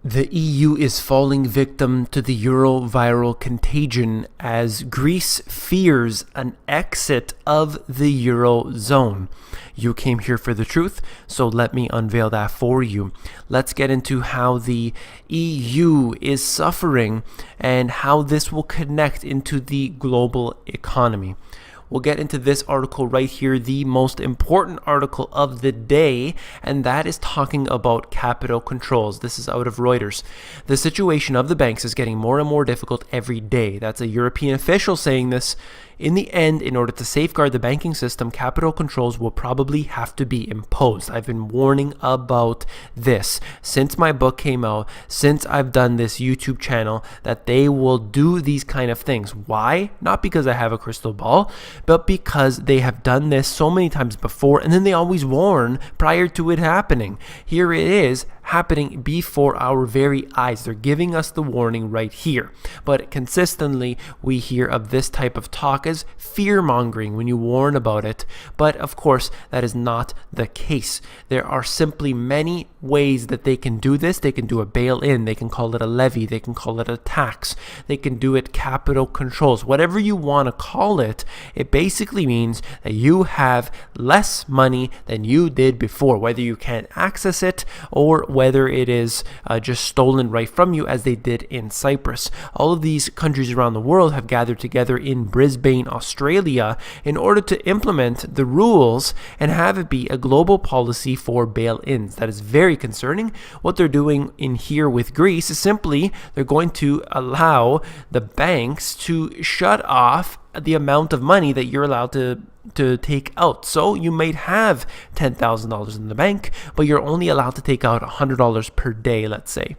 The EU is falling victim to the Euro-viral contagion as Greece fears an exit of the Eurozone. You came here for the truth, so let me unveil that for you. Let's get into how the EU is suffering and how this will connect into the global economy. We'll get into this article right here, the most important article of the day, and that is talking about capital controls. This is out of Reuters. The situation of the banks is getting more and more difficult every day. That's a European official saying this. In the end, in order to safeguard the banking system, capital controls will probably have to be imposed. I've been warning about this since my book came out, since I've done this YouTube channel, that they will do these kind of things. Why? Not because I have a crystal ball, but because they have done this so many times before, and then they always warn prior to it happening. Here it is happening before our very eyes. They're giving us the warning right here. But consistently, we hear of this type of talk as fear-mongering when you warn about it. But of course, that is not the case. There are simply many ways that they can do this. They can do a bail-in. They can call it a levy. They can call it a tax. They can do it capital controls. Whatever you want to call it, it basically means that you have less money than you did before, whether you can't access it or whether it is just stolen right from you, as they did in Cyprus. All of these countries around the world have gathered together in Brisbane, Australia, in order to implement the rules and have it be a global policy for bail-ins. That is very concerning. What they're doing in here with Greece is simply they're going to allow the banks to shut off the amount of money that you're allowed to take out. So you might have $10,000 in the bank, but you're only allowed to take out $100 per day, let's say.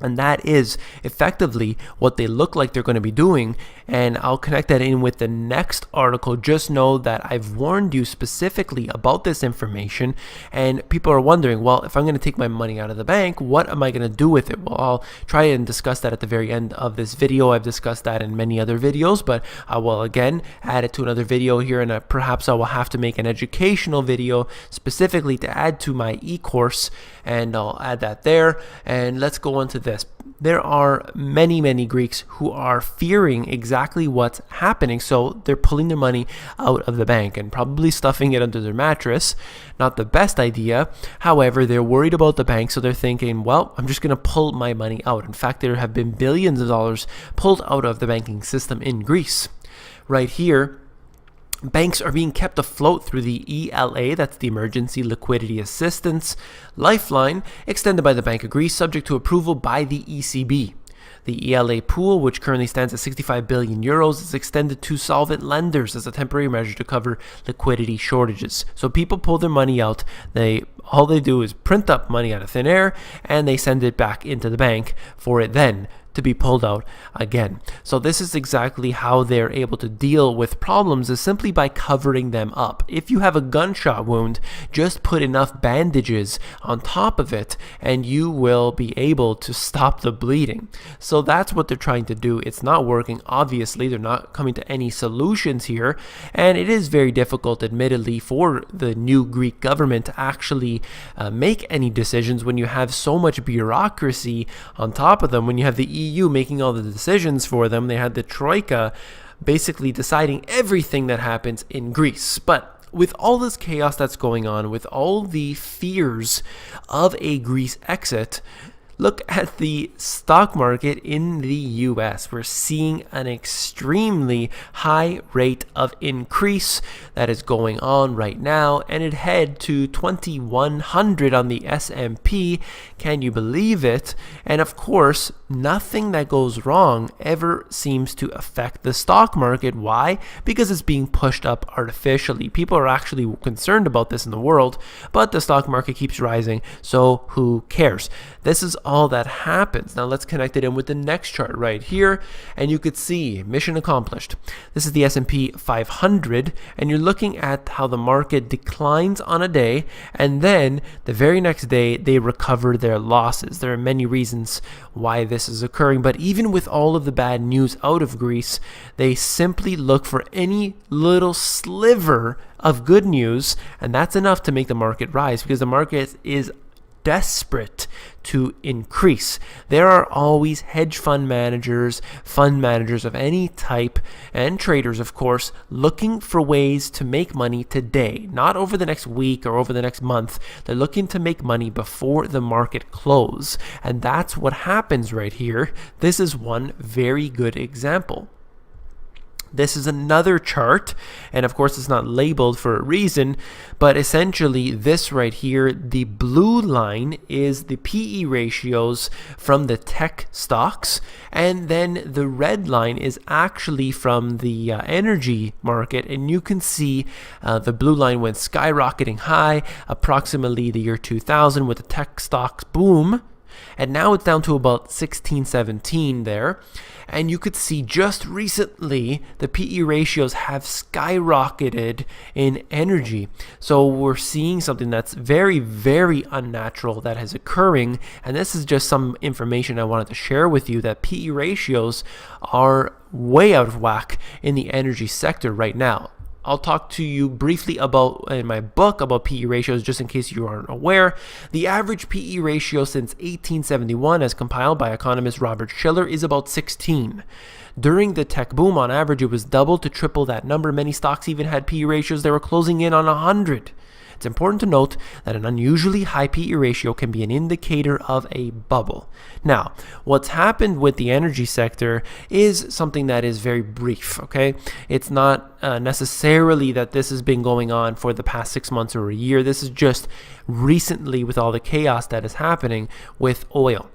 And that is effectively what they look like they're going to be doing. And I'll connect that in with the next article. Just know that I've warned you specifically about this information. And people are wondering, well, if I'm going to take my money out of the bank, what am I going to do with it? Well, I'll try and discuss that at the very end of this video. I've discussed that in many other videos, but I will again add it to another video here. And perhaps I will have to make an educational video specifically to add to my e-course. And I'll add that there. And let's go on to this. There are many Greeks who are fearing exactly what's happening, so they're pulling their money out of the bank and probably stuffing it under their mattress. Not the best idea. However, they're worried about the bank, so they're thinking, well, I'm just going to pull my money out. In fact, there have been billions of dollars pulled out of the banking system in Greece. Right here, banks are being kept afloat through the ELA, that's the Emergency Liquidity Assistance Lifeline, extended by the Bank of Greece, subject to approval by the ECB. The ELA pool, which currently stands at 65 billion euros, is extended to solvent lenders as a temporary measure to cover liquidity shortages. So people pull their money out, all they do is print up money out of thin air, and they send it back into the bank for it then to be pulled out again. So this is exactly how they're able to deal with problems, is simply by covering them up. If you have a gunshot wound, just put enough bandages on top of it and you will be able to stop the bleeding. So that's what they're trying to do. It's not working. Obviously, they're not coming to any solutions here, and it is very difficult, admittedly, for the new Greek government to actually make any decisions when you have so much bureaucracy on top of them. When you have the EU making all the decisions for them, they had the Troika basically deciding everything that happens in Greece. But with all this chaos that's going on, with all the fears of a Greece exit, look at the stock market in the US. We're seeing an extremely high rate of increase that is going on right now, and it head to 2100 on the S&P. Can you believe it? And of course, nothing that goes wrong ever seems to affect the stock market. Why? Because it's being pushed up artificially. People are actually concerned about this in the world, but the stock market keeps rising, so who cares? This is all that happens. Now let's connect it in with the next chart right here, and you could see mission accomplished. This is the S&P 500, and you're looking at how the market declines on a day, and then the very next day they recover their losses. There are many reasons why this is occurring, but even with all of the bad news out of Greece, they simply look for any little sliver of good news, and that's enough to make the market rise, because the market is desperate to increase. There are always hedge fund managers of any type, and traders, of course, looking for ways to make money today, not over the next week or over the next month. They're looking to make money before the market close. And that's what happens right here. This is one very good example. This is another chart, and of course it's not labeled for a reason, but essentially this right here, the blue line is the PE ratios from the tech stocks, and then the red line is actually from the energy market, and you can see the blue line went skyrocketing high approximately the year 2000 with the tech stocks boom. And now it's down to about 16, 17 there. And you could see just recently the PE ratios have skyrocketed in energy. So we're seeing something that's very, very unnatural that is occurring. And this is just some information I wanted to share with you, that PE ratios are way out of whack in the energy sector right now. I'll talk to you briefly about in my book about PE ratios, just in case you aren't aware. The average PE ratio since 1871, as compiled by economist Robert Shiller, is about 16. During the tech boom, on average, it was double to triple that number. Many stocks even had PE ratios that were closing in on 100. It's important to note that an unusually high PE ratio can be an indicator of a bubble. Now, what's happened with the energy sector is something that is very brief, okay? It's not necessarily that this has been going on for the past 6 months or a year. This is just recently with all the chaos that is happening with oil.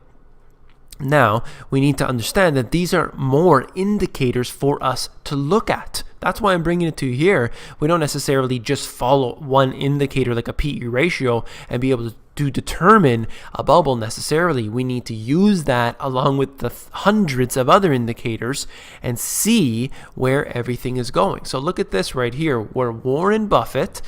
Now, we need to understand that these are more indicators for us to look at. That's why I'm bringing it to you here. We don't necessarily just follow one indicator like a PE ratio and be able to determine a bubble necessarily. We need to use that along with the hundreds of other indicators and see where everything is going. So look at this right here, where Warren Buffett,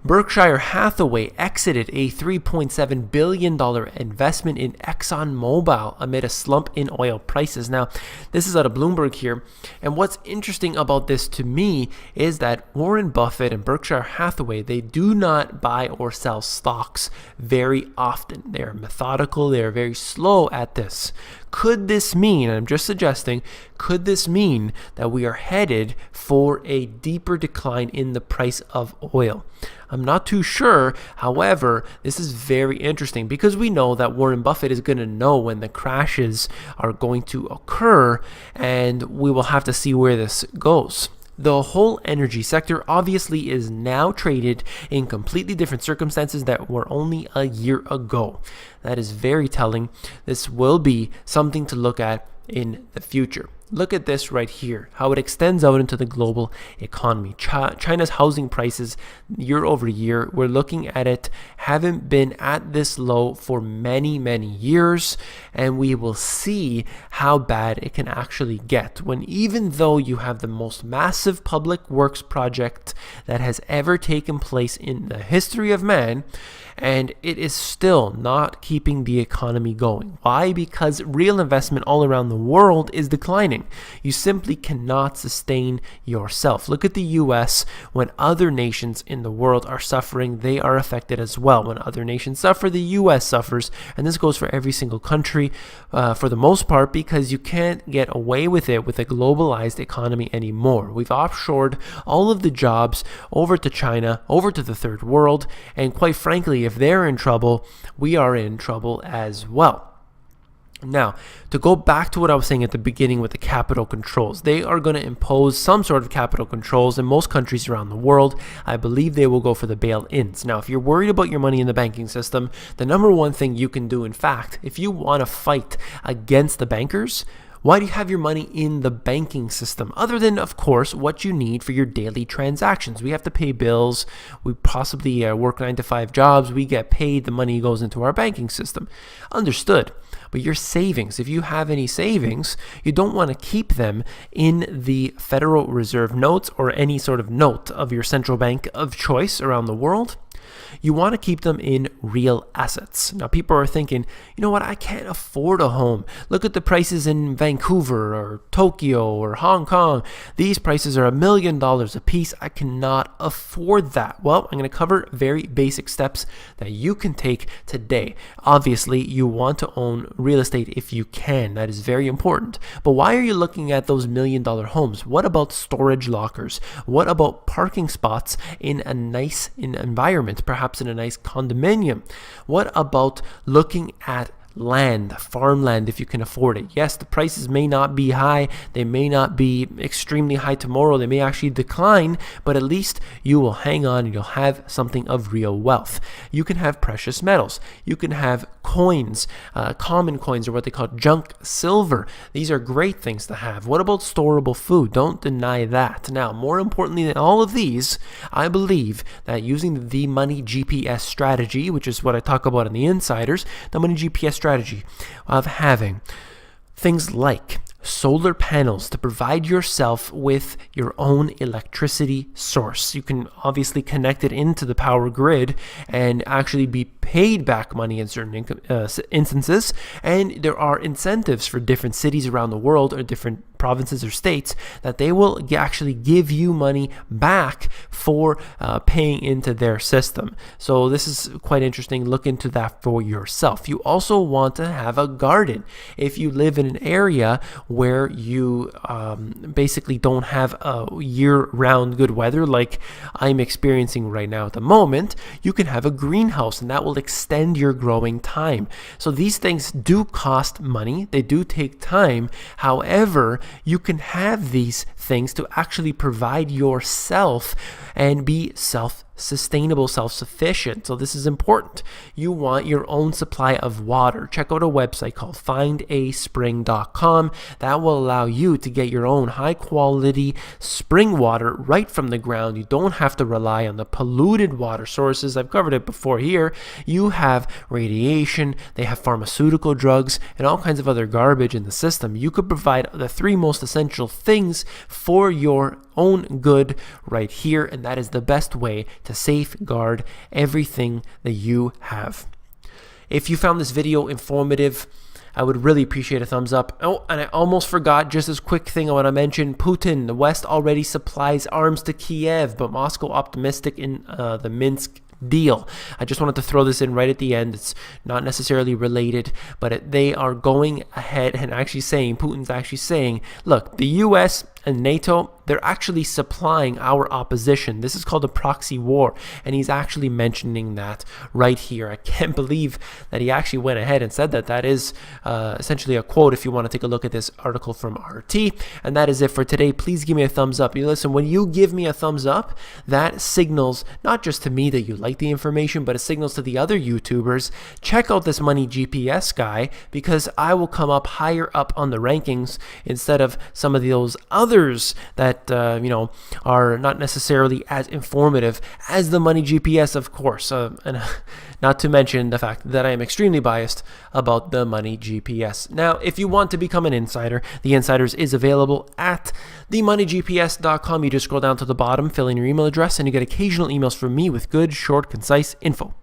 Berkshire Hathaway exited a $3.7 billion investment in ExxonMobil amid a slump in oil prices. Now, this is out of Bloomberg here. And what's interesting about this to me is that Warren Buffett and Berkshire Hathaway, they do not buy or sell stocks very often. They're methodical. They're very slow at this. Could this mean, and I'm just suggesting, could this mean that we are headed for a deeper decline in the price of oil? I'm not too sure. However, this is very interesting because we know that Warren Buffett is going to know when the crashes are going to occur, and we will have to see where this goes. The whole energy sector obviously is now traded in completely different circumstances that were only a year ago. That is very telling. This will be something to look at in the future. Look at this right here, how it extends out into the global economy. China's housing prices year over year, we're looking at it, haven't been at this low for many, many years. And we will see how bad it can actually get when, even though you have the most massive public works project that has ever taken place in the history of man, and it is still not keeping the economy going. Why? Because real investment all around the world is declining. You simply cannot sustain yourself. Look at the US. When other nations in the world are suffering, they are affected as well. When other nations suffer, the US suffers. And this goes for every single country for the most part, because you can't get away with it with a globalized economy anymore. We've offshored all of the jobs over to China, over to the third world, and quite frankly, if they're in trouble, we are in trouble as well. Now, to go back to what I was saying at the beginning with the capital controls, they are going to impose some sort of capital controls in most countries around the world. I believe they will go for the bail-ins. Now, if you're worried about your money in the banking system, the number one thing you can do, in fact, if you want to fight against the bankers, why do you have your money in the banking system? Other than, of course, what you need for your daily transactions. We have to pay bills. We possibly work 9 to 5 jobs. We get paid. The money goes into our banking system. Understood. But your savings, if you have any savings, you don't want to keep them in the Federal Reserve notes or any sort of note of your central bank of choice around the world. you want to keep them in real assets. Now, people are thinking, you know what, I can't afford a home. Look at the prices in Vancouver or Tokyo or Hong Kong. These prices are $1 million a piece. I cannot afford that. Well, I'm going to cover very basic steps that you can take today. Obviously, you want to own real estate if you can. That is very important. But why are you looking at those $1 million homes? What about storage lockers? What about parking spots in a nice environment, perhaps in a nice condominium? What about looking at land, farmland, if you can afford it? Yes, the prices may not be high. They may not be extremely high tomorrow. They may actually decline, but at least you will hang on and you'll have something of real wealth. You can have precious metals. You can have coins, common coins, or what they call junk silver. These are great things to have. What about storable food? Don't deny that. Now, more importantly than all of these, I believe that using the money GPS strategy, which is what I talk about in the Insiders, the money GPS strategy of having things like solar panels to provide yourself with your own electricity source. You can obviously connect it into the power grid and actually be paid back money in certain instances. And there are incentives for different cities around the world or different provinces or states that they will actually give you money back for paying into their system. So this is quite interesting. Look into that for yourself. You also want to have a garden. If you live in an area where you basically don't have a year-round good weather like I'm experiencing right now at the moment, you can have a greenhouse, and that will extend your growing time. So these things do cost money. They do take time. However, you can have these things to actually provide yourself and be self-sustainable, self-sufficient. So this is important. You want your own supply of water. Check out a website called findaspring.com. That will allow you to get your own high-quality spring water right from the ground. You don't have to rely on the polluted water sources. I've covered it before here. You have radiation, they have pharmaceutical drugs, and all kinds of other garbage in the system. You could provide the three most essential things for your own good right here, and that is the best way to safeguard everything that you have. If you found this video informative, I would really appreciate a thumbs up. Oh, and I almost forgot, just this quick thing I want to mention. Putin, the West already supplies arms to Kiev, but Moscow optimistic in the Minsk deal. I just wanted to throw this in right at the end. It's not necessarily related, but they are going ahead and actually saying, Putin's actually saying, look, the US and NATO, they're actually supplying our opposition. This is called a proxy war, and he's actually mentioning that right here. I can't believe that he actually went ahead and said that. That is essentially a quote if you want to take a look at this article from RT. And that is it for today. Please give me a thumbs up. You listen, when you give me a thumbs up, that signals not just to me that you like the information, but it signals to the other YouTubers, check out this Money GPS guy, because I will come up higher up on the rankings instead of some of those others that are not necessarily as informative as the Money GPS, of course, and not to mention the fact that I am extremely biased about the Money GPS. Now, if you want to become an insider, the Insiders is available at themoneygps.com. You just scroll down to the bottom, fill in your email address, and you get occasional emails from me with good, short, concise info.